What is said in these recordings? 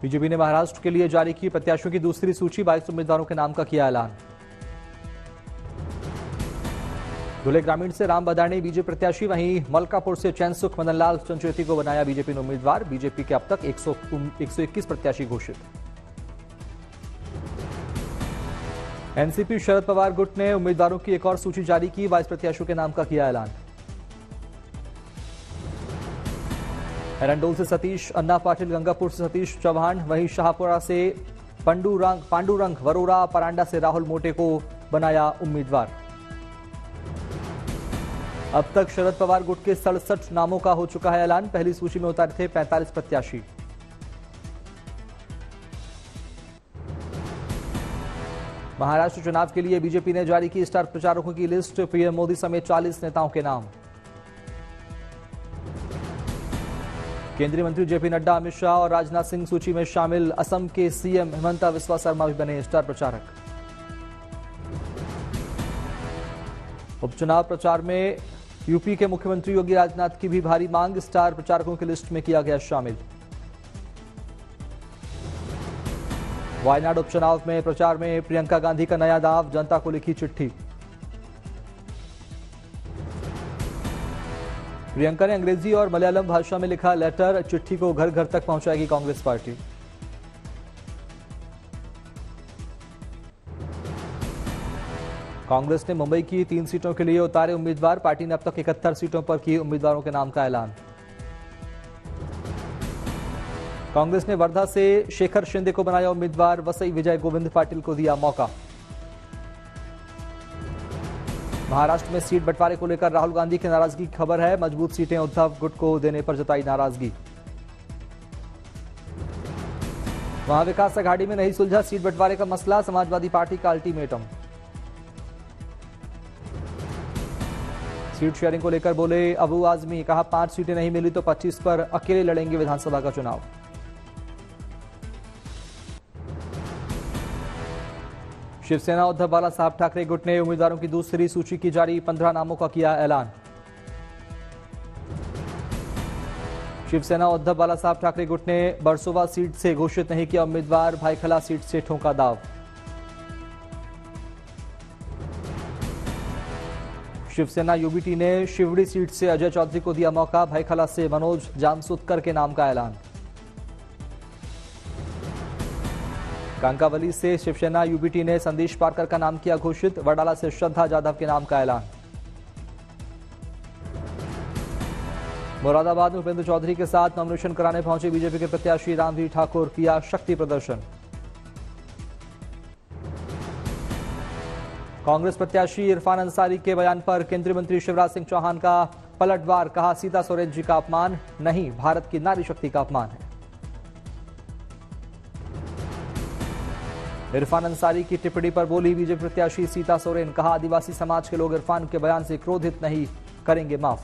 BJP ने महाराष्ट्र के लिए जारी की प्रत्याशियों की दूसरी सूची, 22 उम्मीदवारों के नाम का किया ऐलान। धुले ग्रामीण से राम बदाणी बीजेपी प्रत्याशी, वहीं मलकापुर से चैनसुख मदनलाल चंचेती को बनाया बीजेपी ने उम्मीदवार। बीजेपी के अब तक 121 प्रत्याशी घोषित। एनसीपी शरद पवार गुट ने उम्मीदवारों की एक और सूची जारी की, 22 प्रत्याशियों के नाम का किया ऐलान। एरंडोल से सतीश अन्ना पाटिल, गंगापुर से सतीश चौहान, वहीं शाहपुरा से पांडुरंग वरोरा, परांडा से राहुल मोटे को बनाया उम्मीदवार। अब तक शरद पवार गुट के 67 नामों का हो चुका है ऐलान। पहली सूची में उतारे थे 45 प्रत्याशी। महाराष्ट्र चुनाव के लिए बीजेपी ने जारी की स्टार प्रचारकों की लिस्ट, पीएम मोदी समेत 40 नेताओं के नाम। केंद्रीय मंत्री जेपी नड्डा, अमित शाह और राजनाथ सिंह सूची में शामिल। असम के सीएम हिमंता बिस्वा शर्मा भी बने स्टार प्रचारक। उपचुनाव प्रचार में यूपी के मुख्यमंत्री योगी आदित्यनाथ की भी भारी मांग, स्टार प्रचारकों की लिस्ट में किया गया शामिल। वायनाड उपचुनाव में प्रचार में प्रियंका गांधी का नया दाव, जनता को लिखी चिट्ठी। प्रियंका ने अंग्रेजी और मलयालम भाषा में लिखा लेटर, चिट्ठी को घर घर तक पहुंचाएगी कांग्रेस पार्टी। कांग्रेस ने मुंबई की 3 सीटों के लिए उतारे उम्मीदवार। पार्टी ने अब तक 71 सीटों पर की उम्मीदवारों के नाम का ऐलान। कांग्रेस ने वर्धा से शेखर शिंदे को बनाया उम्मीदवार। वसई विजय गोविंद पाटिल को दिया मौका। महाराष्ट्र में सीट बंटवारे को लेकर राहुल गांधी की नाराजगी की खबर है। मजबूत सीटें उद्धव गुट को देने पर जताई नाराजगी। महाविकास अघाड़ी में नहीं सुलझा सीट बंटवारे का मसला, समाजवादी पार्टी का अल्टीमेटम। सीट शेयरिंग को लेकर बोले अबू आजमी, कहा 5 सीटें नहीं मिली तो 25 पर अकेले लड़ेंगे विधानसभा का चुनाव। शिवसेना उद्धव बाला साहब ठाकरे गुट ने उम्मीदवारों की दूसरी सूची की जारी, 15 नामों का किया ऐलान। शिवसेना उद्धव बाला साहब ठाकरे गुट ने बरसोवा सीट से घोषित नहीं किया उम्मीदवार। भाईखला सीट से ठोंका दाव। शिवसेना यूबीटी ने शिवड़ी सीट से अजय चौधरी को दिया मौका। भाईखला से मनोज जामसुदकर के नाम का ऐलान। कांकावली से शिवसेना यूबीटी ने संदेश पारकर का नाम किया घोषित। वडाला से श्रद्धा जाधव के नाम का ऐलान। मुरादाबाद में उपेंद्र चौधरी के साथ नॉमिनेशन कराने पहुंचे बीजेपी के प्रत्याशी रामवीर ठाकुर, किया शक्ति प्रदर्शन। कांग्रेस प्रत्याशी इरफान अंसारी के बयान पर केंद्रीय मंत्री शिवराज सिंह चौहान का पलटवार, कहा सीता सोरेन जी का अपमान नहीं, भारत की नारी शक्ति का अपमान है। इरफान अंसारी की टिप्पणी पर बोली बीजेपी प्रत्याशी सीता सोरेन, कहा आदिवासी समाज के लोग इरफान के बयान से क्रोधित नहीं करेंगे माफ।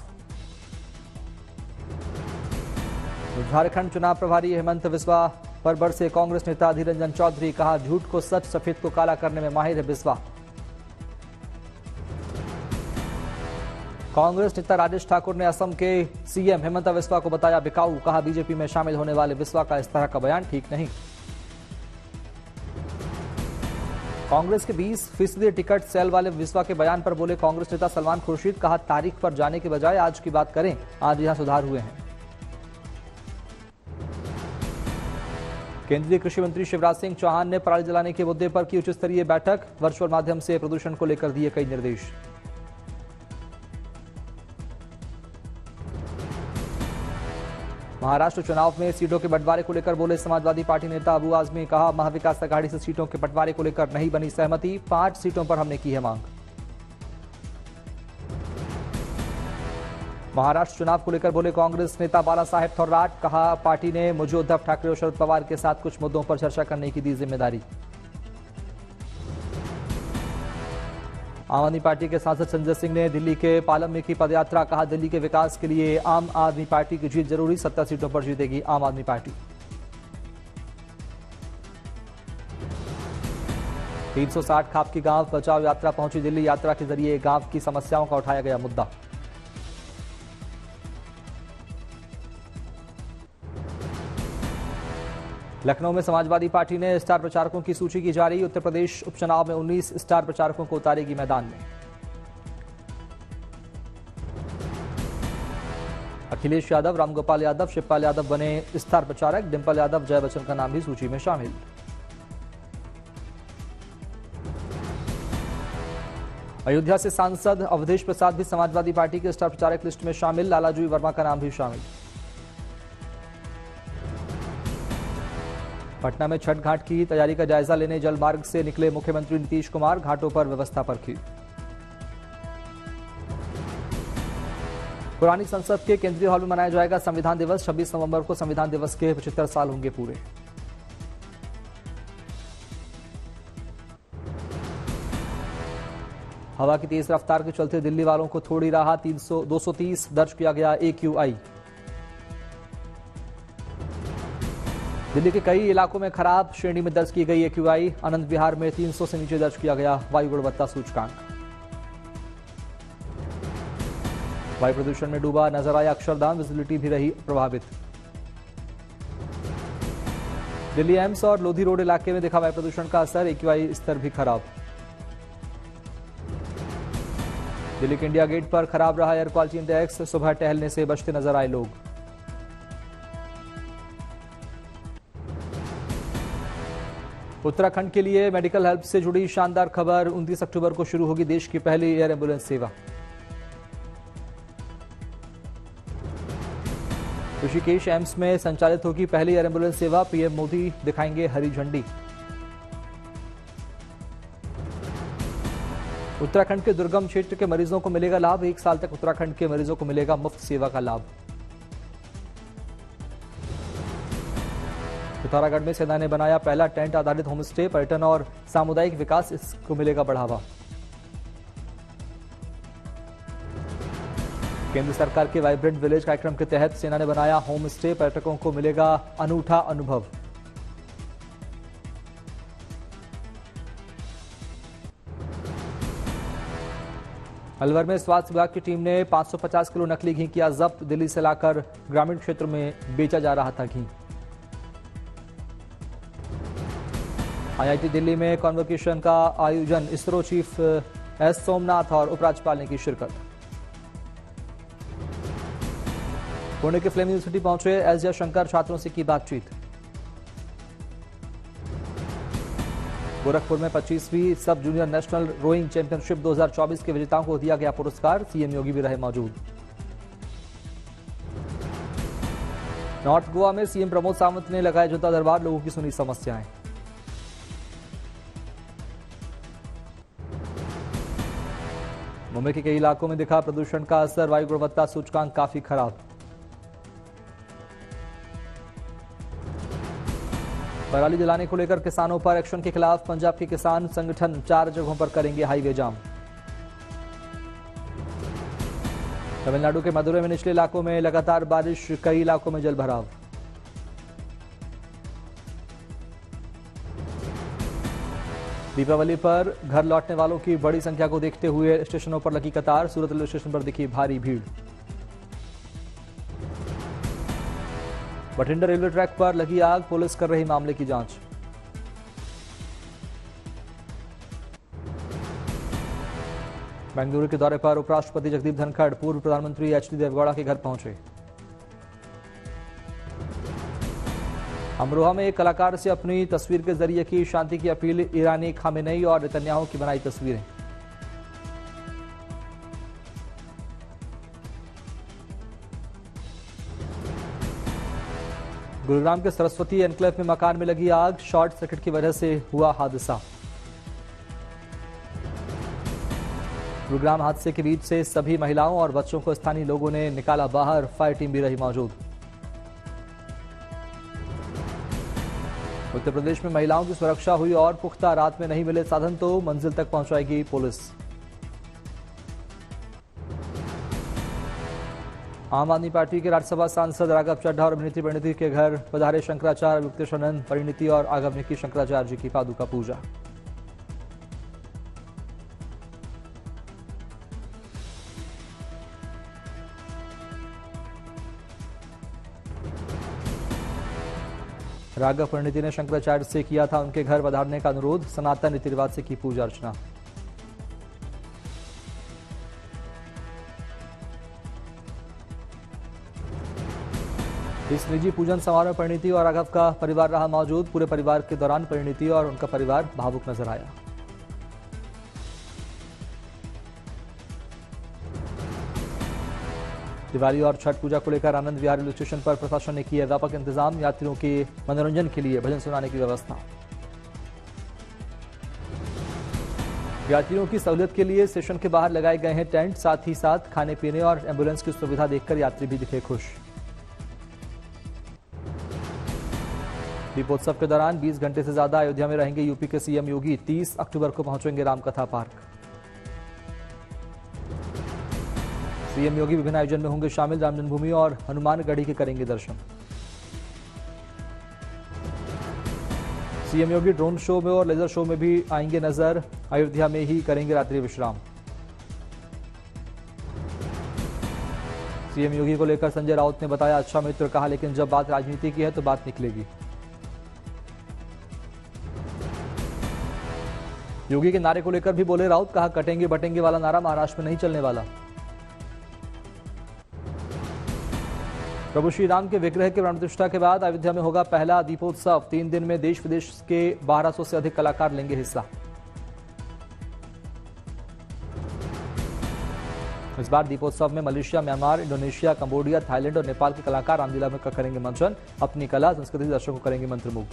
झारखंड चुनाव प्रभारी हेमंत बिस्वा पर बरसे कांग्रेस नेता अधीर रंजन चौधरी, कहा झूठ को सच, सफेद को काला करने में माहिर है बिस्वा। कांग्रेस नेता राजेश ठाकुर ने असम के सीएम हेमंत बिस्वा को बताया बिकाऊ, कहा बीजेपी में शामिल होने वाले बिस्वा का इस तरह का बयान ठीक नहीं। कांग्रेस के 20% टिकट सेल वाले बिस्वा के बयान पर बोले कांग्रेस नेता सलमान खुर्शीद, कहा तारीख पर जाने के बजाय आज की बात करें, आज यहां सुधार हुए हैं। केंद्रीय कृषि मंत्री शिवराज सिंह चौहान ने पराली जलाने के मुद्दे पर की उच्च स्तरीय बैठक। वर्चुअल माध्यम से प्रदूषण को लेकर दिए कई निर्देश। महाराष्ट्र चुनाव में सीटों के बंटवारे को लेकर बोले समाजवादी पार्टी नेता अबू आजमी, कहा महाविकास अघाड़ी से सीटों के बंटवारे को लेकर नहीं बनी सहमति, 5 सीटों पर हमने की है मांग। महाराष्ट्र चुनाव को लेकर बोले कांग्रेस नेता बाला साहेब थोर्राट, कहा पार्टी ने मुझे उद्धव ठाकरे और शरद पवार के साथ कुछ मुद्दों पर चर्चा करने की दी जिम्मेदारी। आम आदमी पार्टी के सांसद संजय सिंह ने दिल्ली के पालम में की पदयात्रा, कहा दिल्ली के विकास के लिए आम आदमी पार्टी की जीत जरूरी, 70 सीटों पर जीतेगी आम आदमी पार्टी। 360 खाप की गांव बचाओ यात्रा पहुंची दिल्ली। यात्रा के जरिए गांव की समस्याओं का उठाया गया मुद्दा। लखनऊ में समाजवादी पार्टी ने स्टार प्रचारकों की सूची की जारी। उत्तर प्रदेश उपचुनाव में 19 स्टार प्रचारकों को उतारेगी मैदान में। अखिलेश यादव, रामगोपाल यादव, शिवपाल यादव बने स्टार प्रचारक। डिंपल यादव, जय बच्चन का नाम भी सूची में शामिल। अयोध्या से सांसद अवधेश प्रसाद भी समाजवादी पार्टी के स्टार प्रचारक लिस्ट में शामिल। लालाजी वर्मा का नाम भी शामिल। पटना में छठ घाट की तैयारी का जायजा लेने जलमार्ग से निकले मुख्यमंत्री नीतीश कुमार। घाटों पर व्यवस्था परखी। पुरानी संसद के केंद्रीय हॉल में मनाया जाएगा संविधान दिवस। 26 नवंबर को संविधान दिवस के 75 साल होंगे पूरे। हवा की तेज रफ्तार के चलते दिल्ली वालों को थोड़ी राहत। 230 दर्ज किया गया AQI। दिल्ली के कई इलाकों में खराब श्रेणी में दर्ज की गई AQI। आनंद विहार में 300 से नीचे दर्ज किया गया वायु गुणवत्ता सूचकांक। वायु प्रदूषण में डूबा नजर आया अक्षरधाम। विजिबिलिटी भी रही प्रभावित। दिल्ली एम्स और लोधी रोड इलाके में दिखा वायु प्रदूषण का असर। AQI स्तर भी खराब। दिल्ली के इंडिया गेट पर खराब रहा एयर क्वालिटी इंडेक्स। सुबह टहलने से बचते नजर आए लोग। उत्तराखंड के लिए मेडिकल हेल्प से जुड़ी शानदार खबर। 29 अक्टूबर को शुरू होगी देश की पहली एयर एम्बुलेंस सेवा। ऋषिकेश एम्स में संचालित होगी पहली एयर एम्बुलेंस सेवा। पीएम मोदी दिखाएंगे हरी झंडी। उत्तराखंड के दुर्गम क्षेत्र के मरीजों को मिलेगा लाभ। 1 साल तक उत्तराखंड के मरीजों को मिलेगा मुफ्त सेवा का लाभ। पिथौरागढ़ में सेना ने बनाया पहला टेंट आधारित होमस्टे। पर्यटन और सामुदायिक विकास इसको मिलेगा बढ़ावा। केंद्र सरकार के वाइब्रेंट विलेज कार्यक्रम के तहत सेना ने बनाया होम स्टे। पर्यटकों को मिलेगा अनूठा अनुभव। अलवर में स्वास्थ्य विभाग की टीम ने 550 किलो नकली घी किया जब्त। दिल्ली से लाकर ग्रामीण क्षेत्र में बेचा जा रहा था घी। IIT दिल्ली में कॉन्वोकेशन का आयोजन। इसरो चीफ S सोमनाथ और उपराज्यपाल ने की शिरकत। पुणे के फिल्म यूनिवर्सिटी पहुंचे S जयशंकर। छात्रों से की बातचीत। गोरखपुर में 25वीं सब जूनियर नेशनल रोइंग चैंपियनशिप 2024 के विजेताओं को दिया गया पुरस्कार। CM योगी भी रहे मौजूद। नॉर्थ गोवा में CM प्रमोद सावंत ने लगाया जनता दरबार। लोगों की सुनी समस्याएं। मुंबई के कई इलाकों में दिखा प्रदूषण का असर। वायु गुणवत्ता सूचकांक काफी खराब। पराली जलाने को लेकर किसानों पर एक्शन के खिलाफ पंजाब के किसान संगठन 4 जगहों पर करेंगे हाईवे जाम। तमिलनाडु के मदुरै में निचले इलाकों में लगातार बारिश। कई इलाकों में जलभराव। दीपावली पर घर लौटने वालों की बड़ी संख्या को देखते हुए स्टेशनों पर लगी कतार। सूरत रेलवे स्टेशन पर दिखी भारी भीड़। बठिंडा रेलवे ट्रैक पर लगी आग। पुलिस कर रही मामले की जांच। बेंगलुरु के दौरे पर उपराष्ट्रपति जगदीप धनखड़ पूर्व प्रधानमंत्री HD देवगौड़ा के घर पहुंचे। अमरोहा में एक कलाकार से अपनी तस्वीर के जरिए की शांति की अपील। ईरानी, खामेनेई और नेतन्याहू की बनाई तस्वीरें। गुरुग्राम के सरस्वती एनक्लेव में मकान में लगी आग। शॉर्ट सर्किट की वजह से हुआ हादसा। गुरुग्राम हादसे के बीच से सभी महिलाओं और बच्चों को स्थानीय लोगों ने निकाला बाहर। फायर टीम भी रही मौजूद। उत्तर प्रदेश में महिलाओं की सुरक्षा हुई और पुख्ता। रात में नहीं मिले साधन तो मंजिल तक पहुंचाएगी पुलिस। आम आदमी पार्टी के राज्यसभा सांसद राघव चड्ढा और अभिनेत्री परिणीति के घर पधारे शंकराचार्य। युक्तेश्वरानंद, परिणीति और आगम ने की शंकराचार्य जी की पादुका पूजा। राघव परिणीति ने शंकराचार्य से किया था उनके घर पधारने का अनुरोध, सनातन रीति रिवाज से की पूजा अर्चना। इस निजी पूजन समारोह में परिणीति और राघव का परिवार रहा मौजूद। पूरे परिवार के दौरान परिणीति और उनका परिवार भावुक नजर आया। दिवाली और छठ पूजा को लेकर आनंद विहार रेलवे स्टेशन पर प्रशासन ने किए व्यापक इंतजाम, यात्रियों के मनोरंजन के लिए भजन सुनाने की व्यवस्था। यात्रियों की सहूलियत के लिए स्टेशन के बाहर लगाए गए हैं टेंट, साथ ही साथ खाने पीने और एम्बुलेंस की सुविधा देखकर यात्री भी दिखे खुश। दीपोत्सव के दौरान 20 घंटे से ज्यादा अयोध्या में रहेंगे यूपी के सीएम योगी। 30 अक्टूबर को पहुंचेंगे रामकथा पार्क। सीएम योगी विभिन्न आयोजन में होंगे शामिल। राम जन्मभूमि और हनुमानगढ़ी के करेंगे दर्शन। सीएम योगी ड्रोन शो में और लेजर शो में भी आएंगे नजर। अयोध्या में ही करेंगे रात्रि विश्राम। सीएम योगी को लेकर संजय राउत ने बताया अच्छा मित्र, कहा लेकिन जब बात राजनीति की है तो बात निकलेगी। योगी के नारे को लेकर भी बोले राउत, कहा कटेंगे बटेंगे वाला नारा महाराष्ट्र में नहीं चलने वाला। प्रभु श्री राम के विग्रह के प्राण प्रतिष्ठा के बाद अयोध्या में होगा पहला दीपोत्सव। 3 दिन में देश विदेश के 1200 से अधिक कलाकार लेंगे हिस्सा। इस बार दीपोत्सव में Malaysia, Myanmar, Indonesia, Cambodia, Thailand और नेपाल के कलाकार रामलीला में करेंगे मंचन। अपनी कला संस्कृति दर्शकों को करेंगे मंत्रमुग्ध।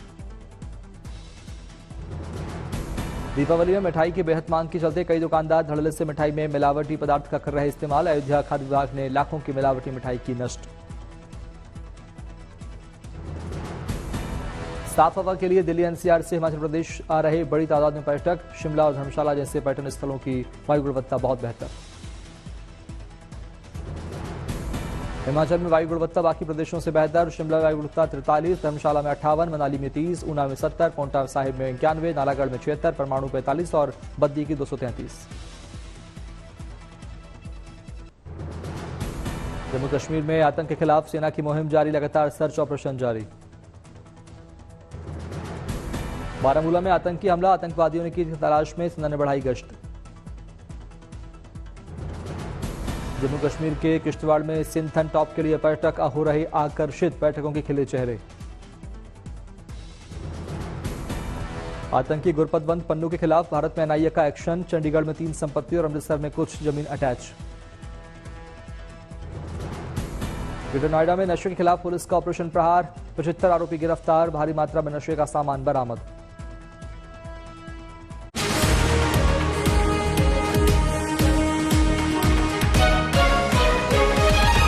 दीपावली में मिठाई की बेहद मांग के चलते कई दुकानदार धड़ल्ले से मिठाई में मिलावटी पदार्थ का कर रहे इस्तेमाल। अयोध्या खाद्य विभाग ने लाखों की मिलावटी मिठाई की नष्ट। साफ हवा के लिए दिल्ली एनसीआर से हिमाचल प्रदेश आ रहे बड़ी तादाद में पर्यटक। शिमला और धर्मशाला जैसे पर्यटन स्थलों की वायु गुणवत्ता बहुत बेहतर। हिमाचल में वायु गुणवत्ता बाकी प्रदेशों से बेहतर। शिमला में वायु गुणवत्ता 43, धर्मशाला में 58, मनाली में 30, ऊना में 70, पोंटा साहिब में 91, नालागढ़ में 76, परमाणु 45 और बद्दी की 233। जम्मू कश्मीर में आतंक के खिलाफ सेना की मुहिम जारी, लगातार सर्च ऑपरेशन जारी। बारामूला में आतंकी हमला, आतंकवादियों ने की तलाश में, सेना ने बढ़ाई गश्त। जम्मू कश्मीर के किश्तवाड़ में सिंथन टॉप के लिए पर्यटक हो रहे आकर्षित, पर्यटकों के खिले चेहरे। आतंकी गुरपतवंत पन्नू के खिलाफ भारत में एनआईए का एक्शन, चंडीगढ़ में 3 संपत्ति और अमृतसर में कुछ जमीन अटैच। ग्रेटर नोएडा में नशे के खिलाफ पुलिस का ऑपरेशन प्रहार, 75 आरोपी गिरफ्तार, भारी मात्रा में नशे का सामान बरामद।